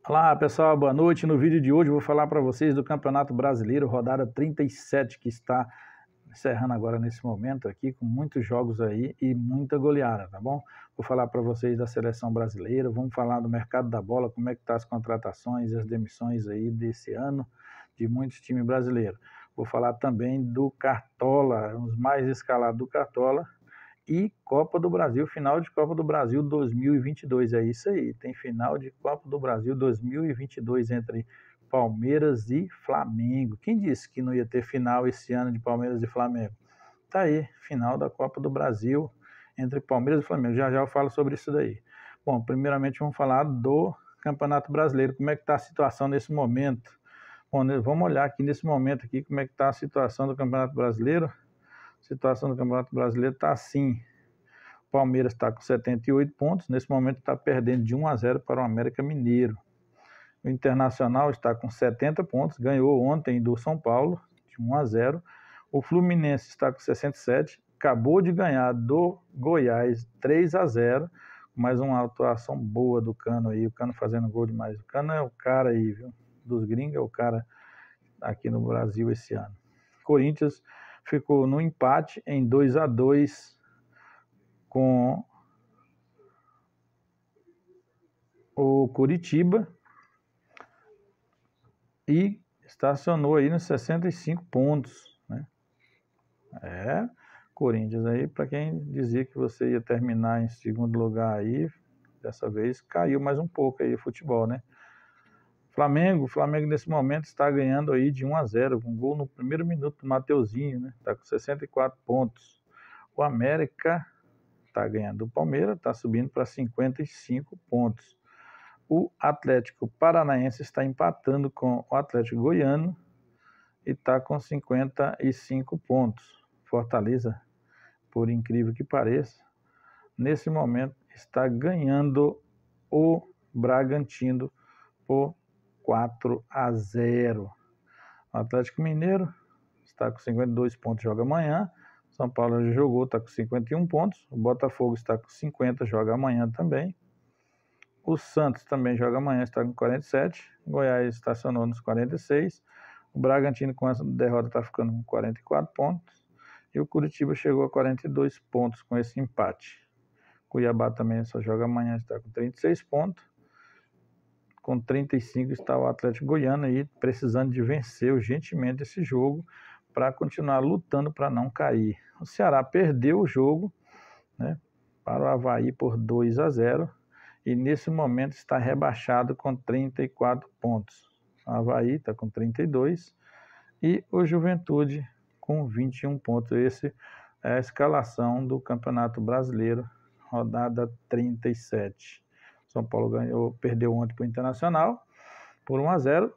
Olá pessoal, boa noite. No vídeo de hoje eu vou falar para vocês do Campeonato Brasileiro, rodada 37, que está encerrando agora nesse momento aqui, com muitos jogos aí e muita goleada, tá bom? Vou falar para vocês da seleção brasileira, vamos falar do mercado da bola, como é que tá as contratações e as demissões aí desse ano de muitos times brasileiros. Vou falar também do Cartola, os mais escalados do Cartola, e Copa do Brasil, final de Copa do Brasil 2022, é isso aí, tem final de Copa do Brasil 2022 entre Palmeiras e Flamengo. Quem disse que não ia ter final esse ano de Palmeiras e Flamengo? Tá aí, final da Copa do Brasil entre Palmeiras e Flamengo, já eu falo sobre isso daí. Bom, primeiramente vamos falar do Campeonato Brasileiro, como é que está a situação nesse momento. Bom, vamos olhar aqui nesse momento aqui, como é que está a situação do Campeonato Brasileiro. A situação do Campeonato Brasileiro está assim. O Palmeiras está com 78 pontos, nesse momento está perdendo de 1-0 para o América Mineiro. O Internacional está com 70 pontos, ganhou ontem do São Paulo, de 1-0. O Fluminense está com 67, acabou de ganhar do Goiás 3-0, mais uma atuação boa do Cano aí, o Cano fazendo gol demais. O Cano é o cara aí, viu? Dos gringos é o cara aqui no Brasil esse ano. Corinthians ficou no empate em 2-2 com o Curitiba e estacionou aí nos 65 pontos, né? Corinthians aí, para quem dizia que você ia terminar em segundo lugar aí, dessa vez caiu mais um pouco aí o futebol, né? Flamengo nesse momento está ganhando aí de 1-0, com um gol no primeiro minuto do Mateuzinho, né? Está com 64 pontos. O América está ganhando do Palmeiras, está subindo para 55 pontos. O Atlético Paranaense está empatando com o Atlético Goiano e está com 55 pontos. Fortaleza, por incrível que pareça, nesse momento está ganhando o Bragantino por 4-0. O Atlético Mineiro está com 52 pontos, joga amanhã. São Paulo já jogou, está com 51 pontos. O Botafogo está com 50, joga amanhã também. O Santos também joga amanhã, está com 47. O Goiás estacionou nos 46. O Bragantino, com essa derrota, está ficando com 44 pontos. E o Curitiba chegou a 42 pontos com esse empate. Cuiabá também só joga amanhã, está com 36 pontos. Com 35 está o Atlético Goiano aí, precisando de vencer urgentemente esse jogo para continuar lutando para não cair. O Ceará perdeu o jogo, né, para o Avaí por 2-0 e nesse momento está rebaixado com 34 pontos. O Avaí está com 32 e o Juventude com 21 pontos. Essa é a escalação do Campeonato Brasileiro, rodada 37. São Paulo perdeu ontem para o Internacional por 1-0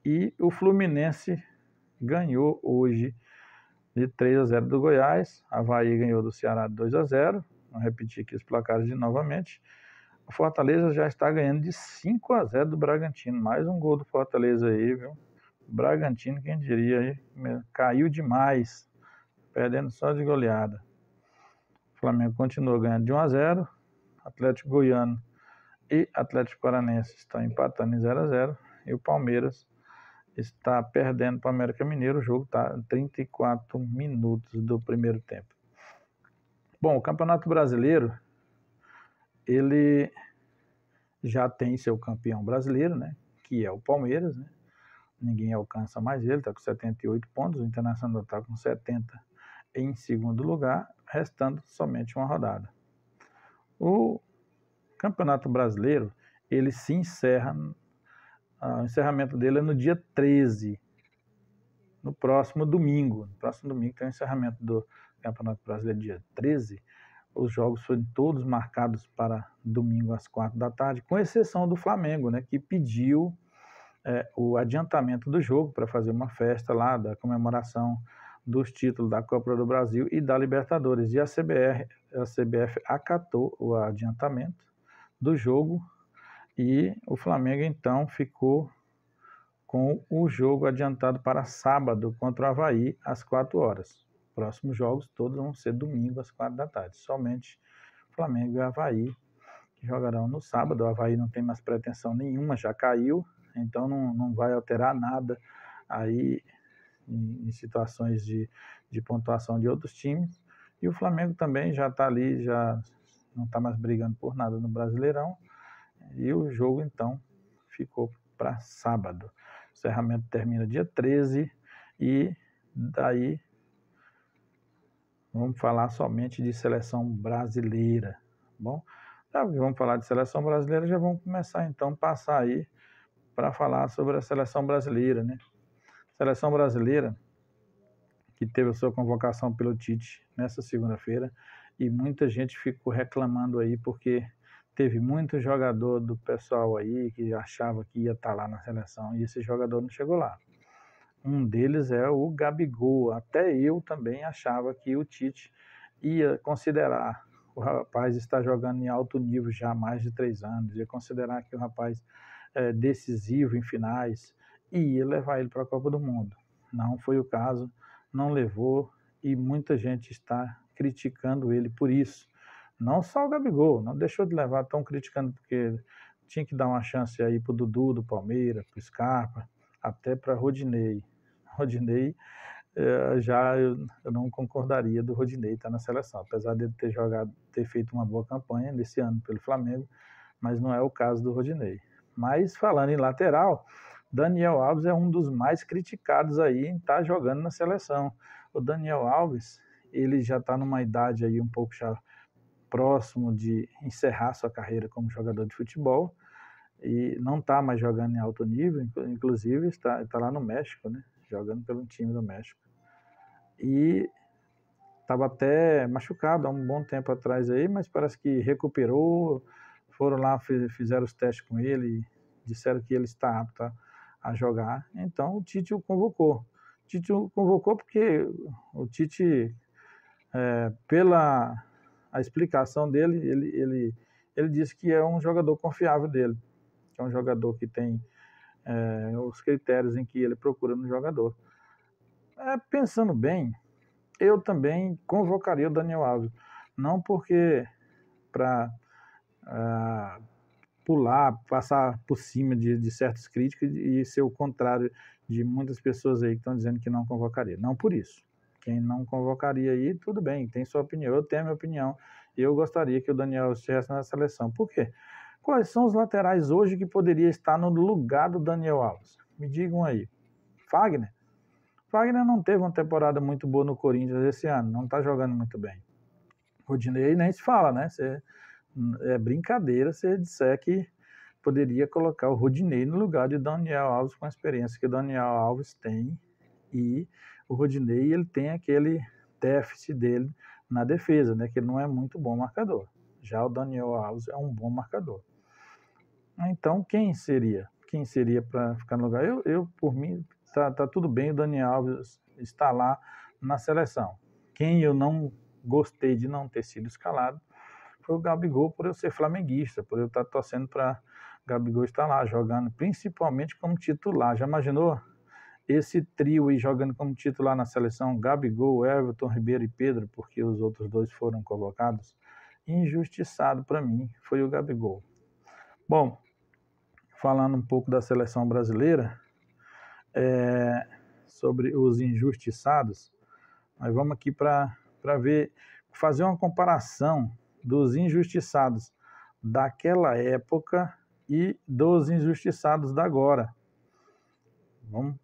e o Fluminense ganhou hoje de 3-0 do Goiás. Avaí ganhou do Ceará de 2-0. Vou repetir aqui os placares de novamente. O Fortaleza já está ganhando de 5-0 do Bragantino. Mais um gol do Fortaleza aí, viu? O Bragantino, quem diria aí, caiu demais, perdendo só de goleada. O Flamengo continua ganhando de 1-0. Atlético Goiano e Atlético Paranaense estão empatando em 0-0. E o Palmeiras está perdendo para o América Mineiro. O jogo está em 34 minutos do primeiro tempo. Bom, o Campeonato Brasileiro, ele já tem seu campeão brasileiro, né? Que é o Palmeiras, né? Ninguém alcança mais ele, está com 78 pontos. O Internacional está com 70 em segundo lugar, restando somente uma rodada. O Campeonato Brasileiro, ele se encerra, o encerramento dele é no dia 13, no próximo domingo. No próximo domingo tem o encerramento do Campeonato Brasileiro, dia 13. Os jogos foram todos marcados para domingo às 4 da tarde, com exceção do Flamengo, né, que pediu o adiantamento do jogo para fazer uma festa lá da comemoração dos títulos da Copa do Brasil e da Libertadores. E a CBF acatou o adiantamento do jogo e o Flamengo então ficou com o jogo adiantado para sábado contra o Avaí às 4 horas. Próximos jogos todos vão ser domingo às 4 da tarde. Somente Flamengo e Avaí que jogarão no sábado. O Avaí não tem mais pretensão nenhuma, já caiu, então não vai alterar nada aí em situações de pontuação de outros times. E o Flamengo também já está ali, já não está mais brigando por nada no Brasileirão. E o jogo, então, ficou para sábado. O encerramento termina dia 13 e daí vamos falar somente de seleção brasileira. Bom, já que vamos falar de seleção brasileira, já vamos começar então a passar aí para falar sobre a seleção brasileira, né? Seleção brasileira que teve a sua convocação pelo Tite nessa segunda-feira e muita gente ficou reclamando aí porque teve muito jogador do pessoal aí que achava que ia estar lá na seleção e esse jogador não chegou lá. Um deles é o Gabigol. Até eu também achava que o Tite ia considerar o rapaz estar jogando em alto nível já há mais de 3 anos, ia considerar que o rapaz é decisivo em finais e ia levar ele para a Copa do Mundo. Não foi o caso, não levou e muita gente está criticando ele por isso. Não só o Gabigol, não deixou de levar, estão criticando porque tinha que dar uma chance aí para o Dudu do Palmeiras, para o Scarpa, até para Rodinei. Rodinei, eu não concordaria do Rodinei estar na seleção, apesar de ele ter feito uma boa campanha nesse ano pelo Flamengo, mas não é o caso do Rodinei. Mas falando em lateral, Daniel Alves é um dos mais criticados aí em estar jogando na seleção. O Daniel Alves, ele já está numa idade aí um pouco já próximo de encerrar sua carreira como jogador de futebol e não está mais jogando em alto nível, inclusive está lá no México, né? Jogando pelo time do México. E estava até machucado há um bom tempo atrás aí, mas parece que recuperou, foram lá, fizeram os testes com ele, disseram que ele está apto a jogar, então o Tite o convocou. O Tite o convocou porque o Tite, pela a explicação dele, ele disse que é um jogador confiável dele, que é um jogador que tem os critérios em que ele procura no jogador. Pensando bem, eu também convocaria o Daniel Alves, não porque para pular, passar por cima de certas críticas e ser o contrário de muitas pessoas aí que estão dizendo que não convocaria. Não por isso. Quem não convocaria aí, tudo bem, tem sua opinião, eu tenho a minha opinião. Eu gostaria que o Daniel estivesse na seleção. Por quê? Quais são os laterais hoje que poderia estar no lugar do Daniel Alves? Me digam aí. Fagner? Fagner não teve uma temporada muito boa no Corinthians esse ano, não está jogando muito bem. Rodinei nem se fala, né? É brincadeira se disser que poderia colocar o Rodinei no lugar de Daniel Alves com a experiência que o Daniel Alves tem e o Rodinei ele tem aquele déficit dele na defesa, né? Que ele não é muito bom marcador. Já o Daniel Alves é um bom marcador. Então, quem seria? Quem seria para ficar no lugar? Eu por mim, tá tudo bem o Daniel Alves está lá na seleção. Quem eu não gostei de não ter sido escalado foi o Gabigol, por eu ser flamenguista, por eu estar torcendo para Gabigol estar lá jogando, principalmente como titular. Já imaginou esse trio aí jogando como titular na seleção? Gabigol, Everton, Ribeiro e Pedro, porque os outros dois foram convocados? Injustiçado para mim foi o Gabigol. Bom, falando um pouco da seleção brasileira, sobre os injustiçados, nós vamos aqui para fazer uma comparação dos injustiçados daquela época e dos injustiçados da agora. Vamos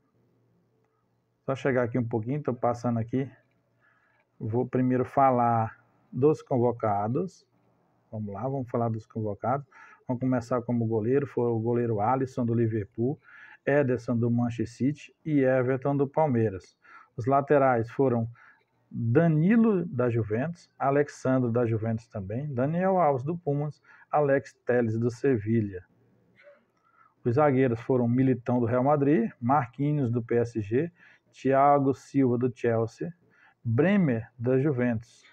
só chegar aqui um pouquinho, estou passando aqui. Vou primeiro falar dos convocados. Vamos lá, vamos falar dos convocados. Vamos começar como goleiro, foi o goleiro Alisson do Liverpool, Ederson do Manchester City e Everton do Palmeiras. Os laterais foram Danilo da Juventus, Alexandre da Juventus também, Daniel Alves do Pumas, Alex Telles do Sevilha. Os zagueiros foram Militão do Real Madrid, Marquinhos do PSG, Thiago Silva do Chelsea, Bremer da Juventus.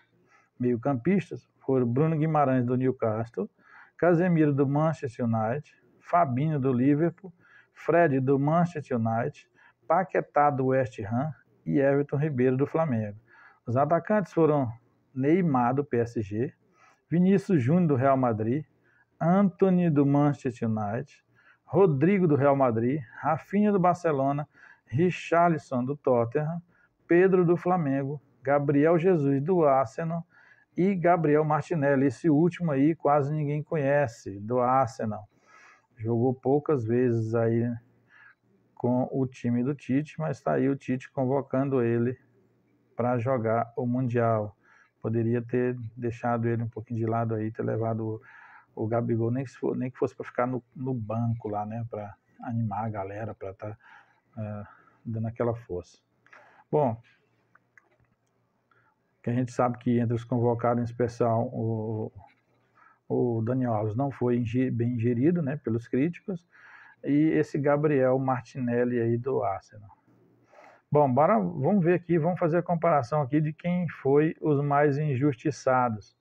Meio-campistas foram Bruno Guimarães do Newcastle, Casemiro do Manchester United, Fabinho do Liverpool, Fred do Manchester United, Paquetá do West Ham e Everton Ribeiro do Flamengo. Os atacantes foram Neymar do PSG, Vinícius Júnior do Real Madrid, Antony do Manchester United, Rodrigo do Real Madrid, Rafinha do Barcelona, Richarlison do Tottenham, Pedro do Flamengo, Gabriel Jesus do Arsenal e Gabriel Martinelli. Esse último aí quase ninguém conhece, do Arsenal. Jogou poucas vezes aí com o time do Tite, mas está aí o Tite convocando ele para jogar o Mundial. Poderia ter deixado ele um pouquinho de lado aí, ter levado o Gabigol, nem que fosse para ficar no banco lá, né, para animar a galera, para estar dando aquela força. Bom, que a gente sabe que entre os convocados, em especial, o Daniel Alves não foi bem ingerido, né, pelos críticos, e esse Gabriel Martinelli aí do Arsenal. Bom, vamos ver aqui, vamos fazer a comparação aqui de quem foi os mais injustiçados.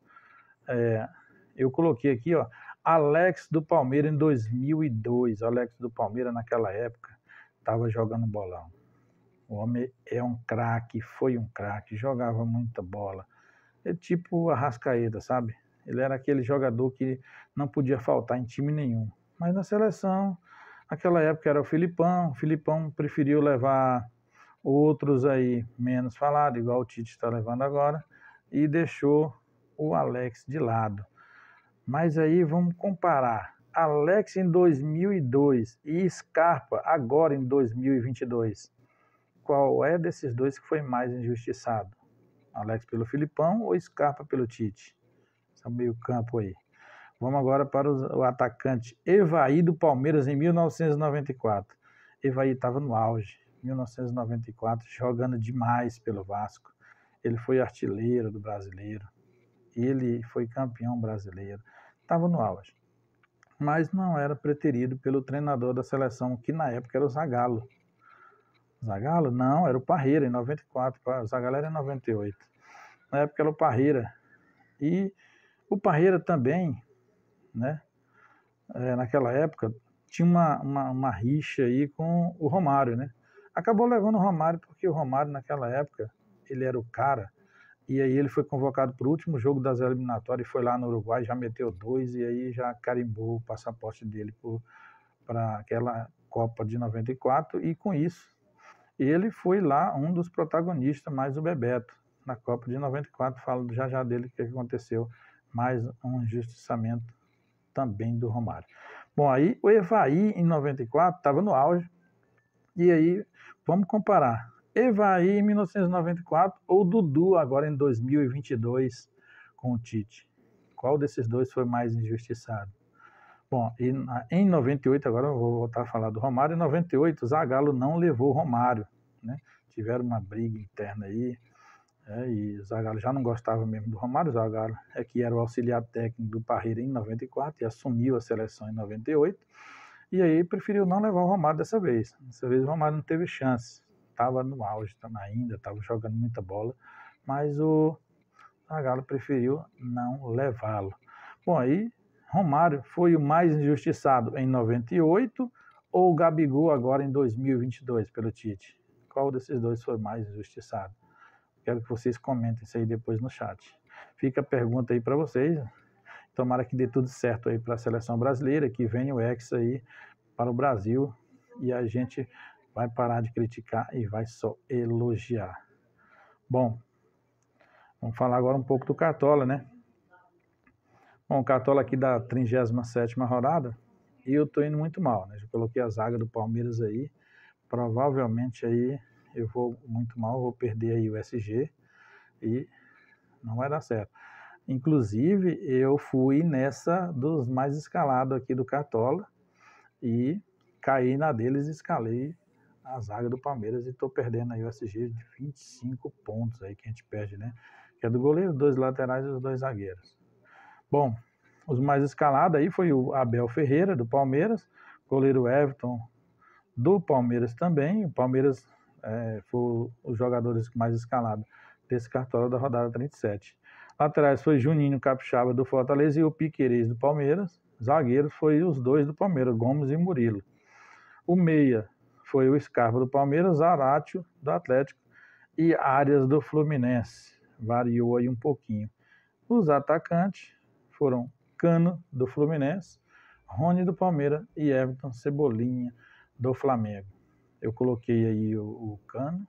Eu coloquei aqui, ó, Alex do Palmeiras em 2002. Alex do Palmeiras naquela época estava jogando bolão. O homem é um craque, foi um craque, jogava muita bola. É tipo o Arrascaeta, sabe? Ele era aquele jogador que não podia faltar em time nenhum. Mas na seleção, naquela época era o Filipão. O Filipão preferiu levar outros aí menos falados, igual o Tite está levando agora, e deixou o Alex de lado. Mas aí vamos comparar Alex em 2002 e Scarpa agora em 2022. Qual é desses dois que foi mais injustiçado? Alex pelo Filipão ou Scarpa pelo Tite? Esse é o meio campo aí. Vamos agora para o atacante Evaí do Palmeiras em 1994. Evaí estava no auge, 1994, jogando demais pelo Vasco. Ele foi artilheiro do Brasileiro. Ele foi campeão brasileiro. Estava no auge. Mas não era preterido pelo treinador da seleção, que na época era o Zagallo. Zagallo? Não, era o Parreira, em 94. O Zagallo era em 98. Na época era o Parreira. E o Parreira também, né, naquela época, tinha uma rixa aí com o Romário, né? Acabou levando o Romário porque o Romário, naquela época, ele era o cara. E aí ele foi convocado para o último jogo das eliminatórias, foi lá no Uruguai, já meteu 2 e aí já carimbou o passaporte dele para aquela Copa de 94. E com isso, ele foi lá um dos protagonistas, mais o Bebeto, na Copa de 94. Falo já dele o que aconteceu, mais um injustiçamento também do Romário. Bom, aí o Evaí em 94 estava no auge, e aí vamos comparar Evaí em 1994 ou Dudu agora em 2022 com o Tite. Qual desses dois foi mais injustiçado? Bom, em 98, agora eu vou voltar a falar do Romário, em 98 o Zagallo não levou o Romário, né? Tiveram uma briga interna aí, e o Zagallo já não gostava mesmo do Romário. O Zagallo que era o auxiliar técnico do Parreira em 94 e assumiu a seleção em 98, e aí preferiu não levar o Romário dessa vez. Dessa vez o Romário não teve chance, estava no auge ainda, estava jogando muita bola, mas o Zagallo preferiu não levá-lo. Bom, aí Romário foi o mais injustiçado em 98 ou o Gabigol agora em 2022 pelo Tite? Qual desses dois foi mais injustiçado? Quero que vocês comentem isso aí depois no chat. Fica a pergunta aí para vocês. Tomara que dê tudo certo aí para a seleção brasileira, que venha o Hexa aí para o Brasil e a gente vai parar de criticar e vai só elogiar. Bom, vamos falar agora um pouco do Cartola, né? Bom, o Cartola aqui da 37ª rodada, e eu tô indo muito mal, né? Já coloquei a zaga do Palmeiras aí, provavelmente aí eu vou muito mal, vou perder aí o SG e não vai dar certo. Inclusive, eu fui nessa dos mais escalados aqui do Cartola e caí na deles e escalei a zaga do Palmeiras e estou perdendo aí o SG de 25 pontos aí que a gente perde, né? Que é do goleiro, 2 laterais e os 2 zagueiros. Bom, os mais escalados aí foi o Abel Ferreira, do Palmeiras, goleiro Everton, do Palmeiras também. O Palmeiras foi os jogadores mais escalados desse Cartola da rodada 37. Laterais foi Juninho Capixaba, do Fortaleza, e o Piquerez, do Palmeiras. Zagueiros foi os 2 do Palmeiras, Gomes e Murilo. O meia foi o Scarpa, do Palmeiras, Zaratio, do Atlético, e Arias, do Fluminense. Variou aí um pouquinho. Os atacantes foram Cano, do Fluminense, Rony, do Palmeiras e Everton Cebolinha, do Flamengo. Eu coloquei aí o Cano,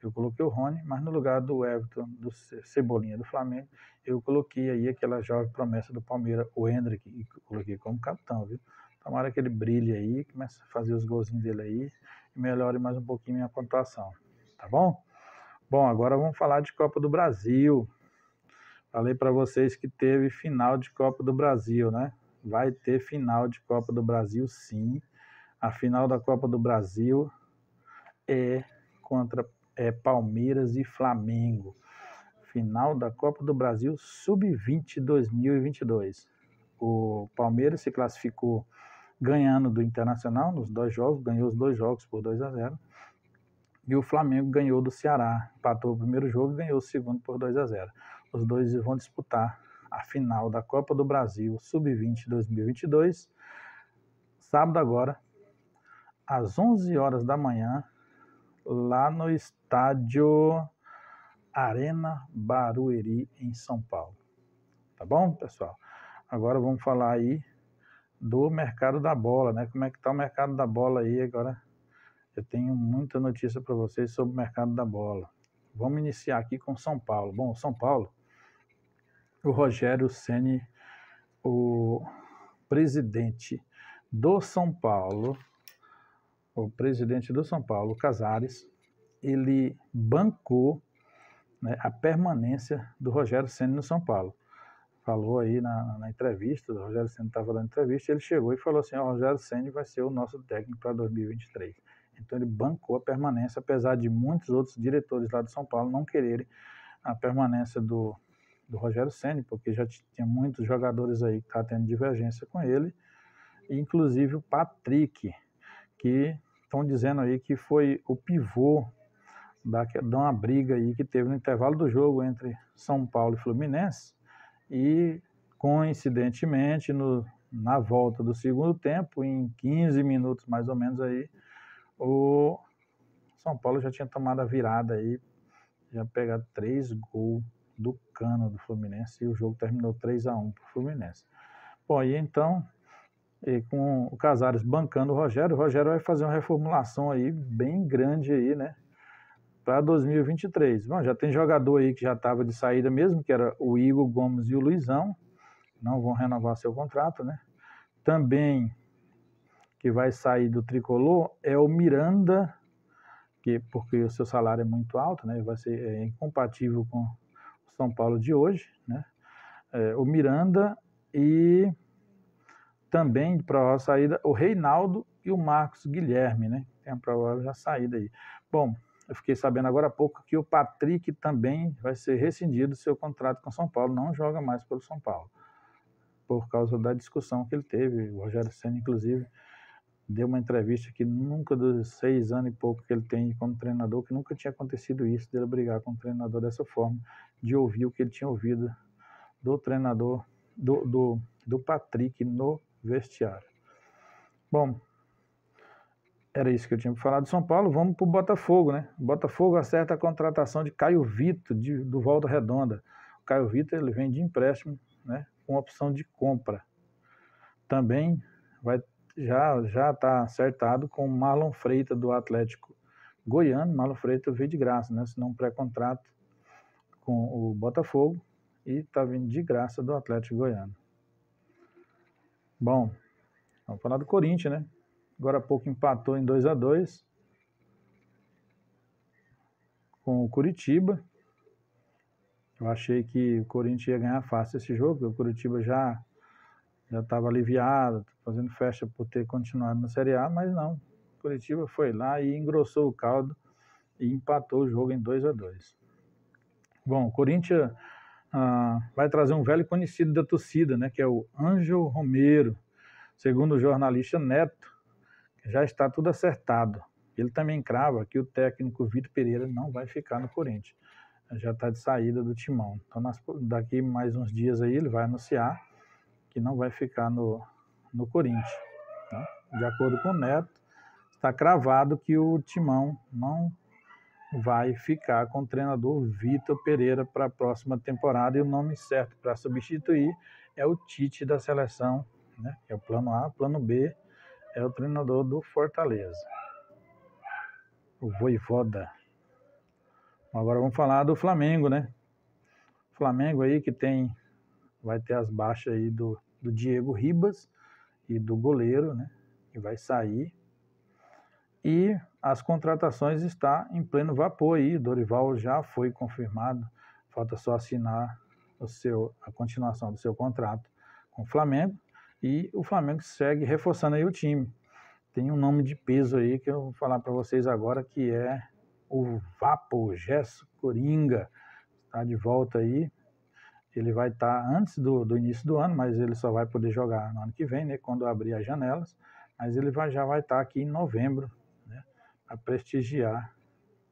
eu coloquei o Rony, mas no lugar do Everton, do Cebolinha, do Flamengo, eu coloquei aí aquela jovem promessa do Palmeiras, o Hendrick, e coloquei como capitão, viu? Tomara que ele brilhe aí, comece a fazer os golzinhos dele aí e melhore mais um pouquinho minha pontuação, tá bom? Bom, agora vamos falar de Copa do Brasil. Falei para vocês que teve final de Copa do Brasil, né? Vai ter final de Copa do Brasil, sim. A final da Copa do Brasil é contra Palmeiras e Flamengo. Final da Copa do Brasil Sub-20 2022. O Palmeiras se classificou ganhando do Internacional nos 2 jogos, ganhou os 2 jogos por 2-0. E o Flamengo ganhou do Ceará, empatou o primeiro jogo e ganhou o segundo por 2-0. Os dois vão disputar a final da Copa do Brasil Sub-20 2022, sábado agora, às 11 horas da manhã, lá no estádio Arena Barueri, em São Paulo. Tá bom, pessoal? Agora vamos falar aí do mercado da bola, né? Como é que tá o mercado da bola aí agora? Eu tenho muita notícia para vocês sobre o mercado da bola. Vamos iniciar aqui com São Paulo. Bom, São Paulo, o Rogério Ceni, o presidente do São Paulo, o Casares, ele bancou, né, a permanência do Rogério Ceni no São Paulo. Falou aí na entrevista, o Rogério Ceni estava dando entrevista, ele chegou e falou assim, o Rogério Ceni vai ser o nosso técnico para 2023. Então ele bancou a permanência, apesar de muitos outros diretores lá de São Paulo não quererem a permanência do Rogério Ceni, porque já tinha muitos jogadores aí que estavam tendo divergência com ele, inclusive o Patrick, que estão dizendo aí que foi o pivô de uma briga aí que teve no intervalo do jogo entre São Paulo e Fluminense, e coincidentemente na volta do segundo tempo, em 15 minutos mais ou menos aí, o São Paulo já tinha tomado a virada aí, já pegado 3 gols do Cano do Fluminense, e o jogo terminou 3-1 para o Fluminense. Bom, e então, com o Casares bancando o Rogério vai fazer uma reformulação aí bem grande aí, né, para 2023. Bom, já tem jogador aí que já estava de saída mesmo, que era o Igor Gomes e o Luizão, não vão renovar seu contrato, né? Também que vai sair do Tricolor é o Miranda, porque o seu salário é muito alto, né? Vai ser incompatível com o São Paulo de hoje, né? O Miranda e também de provável saída o Reinaldo e o Marcos Guilherme, né? Tem a provável saída aí. Bom, eu fiquei sabendo agora há pouco que o Patrick também vai ser rescindido do seu contrato com o São Paulo, não joga mais pelo São Paulo, por causa da discussão que ele teve. O Rogério Ceni, inclusive, deu uma entrevista que nunca, dos 6 anos e pouco que ele tem como treinador, que nunca tinha acontecido isso, dele brigar com o treinador dessa forma, de ouvir o que ele tinha ouvido do treinador, do Patrick no vestiário. Bom, era isso que eu tinha para falar do São Paulo. Vamos para o Botafogo, né? O Botafogo acerta a contratação de Caio Vitor, do Volta Redonda. O Caio Vitor, ele vem de empréstimo, né, com opção de compra. Também já está acertado com o Marlon Freitas, do Atlético Goiano. Marlon Freitas veio de graça, né? Senão um pré-contrato com o Botafogo, e está vindo de graça do Atlético Goiano. Bom, vamos falar do Corinthians, né? Agora há pouco empatou em 2-2 com o Curitiba. Eu achei que o Corinthians ia ganhar fácil esse jogo, porque o Curitiba já estava aliviado, fazendo festa por ter continuado na Série A, mas não. O Curitiba foi lá e engrossou o caldo e empatou o jogo em 2-2. Bom, o Corinthians vai trazer um velho conhecido da torcida, né, que é o Ângelo Romero. Segundo o jornalista Neto, já está tudo acertado. Ele também crava que o técnico Vitor Pereira não vai ficar no Corinthians. Já está de saída do timão. Então, daqui mais uns dias aí, ele vai anunciar que não vai ficar no Corinthians. Tá? De acordo com o Neto, está cravado que o timão não vai ficar com o treinador Vitor Pereira para a próxima temporada, e o nome certo para substituir é o Tite da seleção, né? É o plano A. Plano B é o treinador do Fortaleza, o Vojvoda. Agora vamos falar do Flamengo, né? Flamengo aí que vai ter as baixas aí do Diego Ribas e do goleiro, né? Que vai sair. E as contratações estão em pleno vapor aí. Dorival já foi confirmado, falta só assinar a continuação do seu contrato com o Flamengo, e o Flamengo segue reforçando aí o time. Tem um nome de peso aí que eu vou falar para vocês agora, que é o Vapo, Gesso Coringa. Está de volta aí. Ele vai estar antes do início do ano, mas ele só vai poder jogar no ano que vem, né, quando abrir as janelas. Mas ele já vai estar aqui em novembro, né, a prestigiar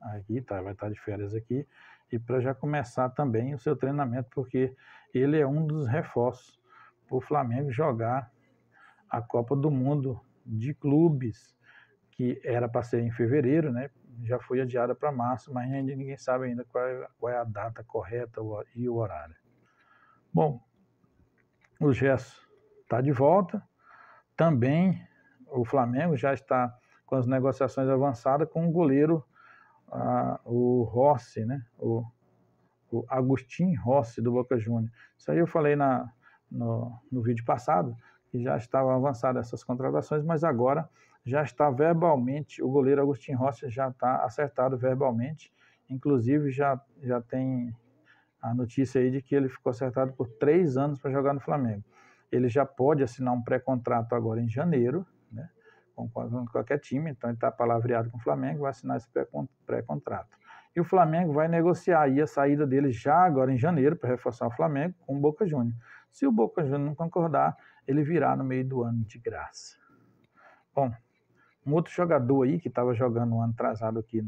aqui, tá, vai estar de férias aqui, e para já começar também o seu treinamento, porque ele é um dos reforços para o Flamengo jogar a Copa do Mundo de Clubes, que era para ser em fevereiro, né? Já foi adiada para março, mas ainda ninguém sabe ainda qual é a data correta e o horário. Bom, o Gesso está de volta. Também o Flamengo já está com as negociações avançadas com o goleiro, o Rossi, né? O Agustin Rossi, do Boca Juniors. Isso aí eu falei no vídeo passado, que já estavam avançadas essas contratações, mas agora já está verbalmente, o goleiro Agustin Rossi já está acertado verbalmente. Inclusive já tem a notícia aí de que ele ficou acertado por 3 anos para jogar no Flamengo. Ele já pode assinar um pré-contrato agora em janeiro, né, com qualquer time, então ele está palavreado com o Flamengo, vai assinar esse pré-contrato. E o Flamengo vai negociar aí a saída dele já agora em janeiro, para reforçar o Flamengo, com o Boca Juniors. Se o Boca Juniors não concordar, ele virá no meio do ano de graça. Bom, um outro jogador aí que estava jogando um ano atrasado aqui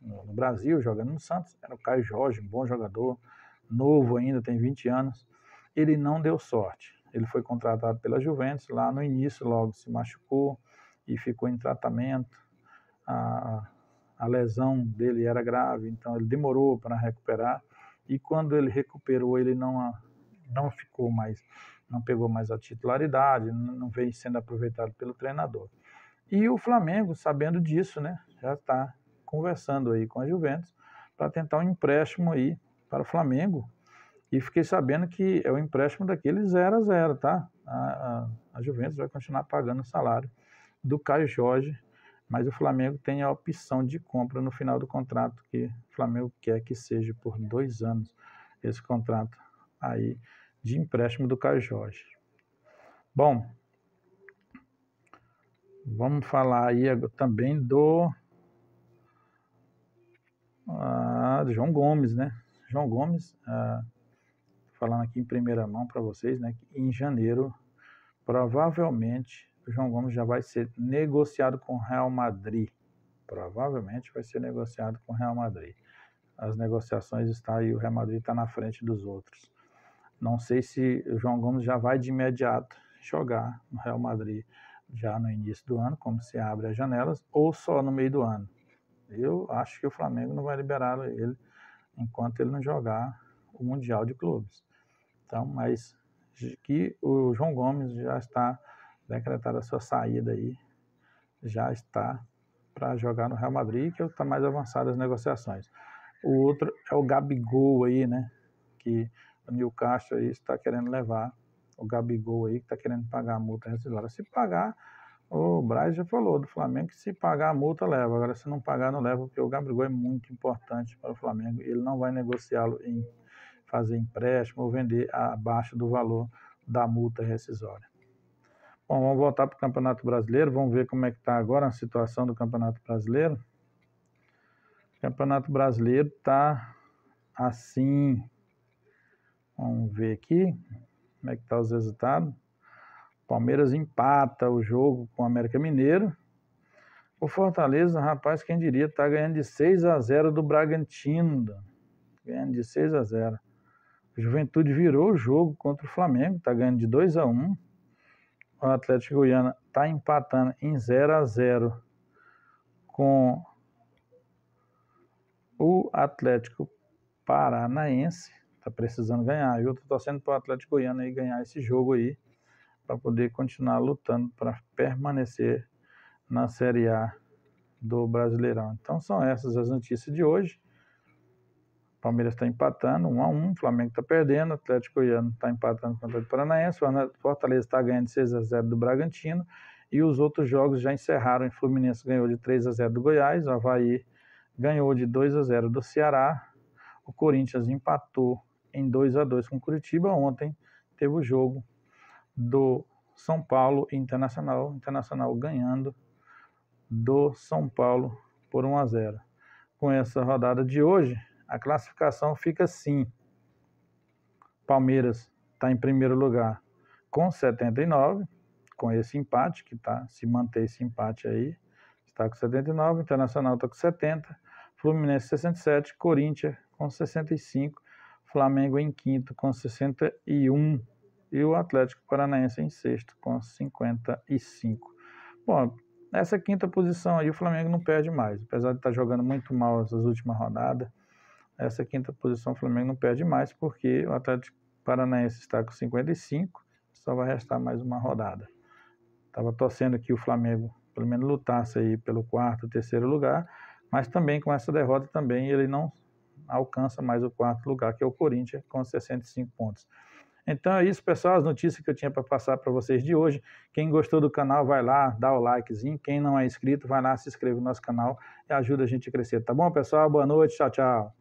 no Brasil, jogando no Santos, era o Caio Jorge, um bom jogador, novo ainda, tem 20 anos. Ele não deu sorte. Ele foi contratado pela Juventus, lá no início logo se machucou e ficou em tratamento. A lesão dele era grave, então ele demorou para recuperar, e quando ele recuperou, ele não pegou mais a titularidade, não veio sendo aproveitado pelo treinador. E o Flamengo, sabendo disso, né, já está conversando aí com a Juventus para tentar um empréstimo aí para o Flamengo. E fiquei sabendo que é o empréstimo daquele 0-0, tá? A Juventus vai continuar pagando o salário do Caio Jorge, mas o Flamengo tem a opção de compra no final do contrato, que o Flamengo quer que seja por 2 anos esse contrato aí de empréstimo do Caio Jorge. Bom, vamos falar aí também do João Gomes, né? João Gomes, falando aqui em primeira mão para vocês, né? Que em janeiro, provavelmente, o João Gomes já vai ser negociado com o Real Madrid. Provavelmente vai ser negociado com o Real Madrid. As negociações estão aí, o Real Madrid está na frente dos outros. Não sei se o João Gomes já vai de imediato jogar no Real Madrid já no início do ano, como se abre as janelas, ou só no meio do ano. Eu acho que o Flamengo não vai liberar ele enquanto ele não jogar o Mundial de Clubes. Então, mas que o João Gomes já está decretada a sua saída aí, já está para jogar no Real Madrid, que está mais avançado as negociações. O outro é o Gabigol aí, né? Que o Newcastle aí está querendo levar. O Gabigol aí que está querendo pagar a multa rescisória. Se pagar, o Braz já falou do Flamengo que se pagar a multa leva. Agora, se não pagar, não leva, porque o Gabigol é muito importante para o Flamengo. Ele não vai negociá-lo em fazer empréstimo ou vender abaixo do valor da multa rescisória. Bom, vamos voltar para o Campeonato Brasileiro. Vamos ver como é que está agora a situação do Campeonato Brasileiro. O Campeonato Brasileiro está assim. Vamos ver aqui como é que está os resultados. Palmeiras empata o jogo com o América Mineiro. O Fortaleza, rapaz, quem diria, está ganhando de 6-0 do Bragantino. Ganhando de 6-0. O Juventude virou o jogo contra o Flamengo, está ganhando de 2-1. O Atlético Goiano está empatando em 0-0 com O Atlético Paranaense está precisando ganhar. Eu estou torcendo para o Atlético Goiano aí ganhar esse jogo aí, para poder continuar lutando para permanecer na Série A do Brasileirão. Então são essas as notícias de hoje. Palmeiras está empatando 1-1, Flamengo está perdendo, Atlético Goiano está empatando com o Atlético Paranaense, Fortaleza está ganhando 6-0 do Bragantino, e os outros jogos já encerraram. O Fluminense ganhou de 3-0 do Goiás, o Avaí ganhou de 2-0 do Ceará, o Corinthians empatou em 2-2 com o Curitiba. Ontem teve o jogo do São Paulo e Internacional ganhando do São Paulo por 1-0. Com essa rodada de hoje, a classificação fica assim: Palmeiras está em primeiro lugar com 79, com esse empate, que tá, se manter esse empate aí, está com 79, Internacional está com 70, Fluminense 67, Corinthians com 65, Flamengo em quinto com 61 e o Atlético Paranaense em sexto com 55. Bom, nessa quinta posição aí o Flamengo não perde mais, apesar de estar jogando muito mal essas últimas rodadas. Essa quinta posição o Flamengo não perde mais, porque o Atlético Paranaense está com 55, só vai restar mais uma rodada. Estava torcendo que o Flamengo pelo menos lutasse aí pelo quarto, terceiro lugar, mas também com essa derrota também ele não alcança mais o quarto lugar, que é o Corinthians, com 65 pontos. Então é isso, pessoal, as notícias que eu tinha para passar para vocês de hoje. Quem gostou do canal, vai lá, dá o likezinho. Quem não é inscrito, vai lá, se inscreve no nosso canal e ajuda a gente a crescer. Tá bom, pessoal? Boa noite, tchau, tchau.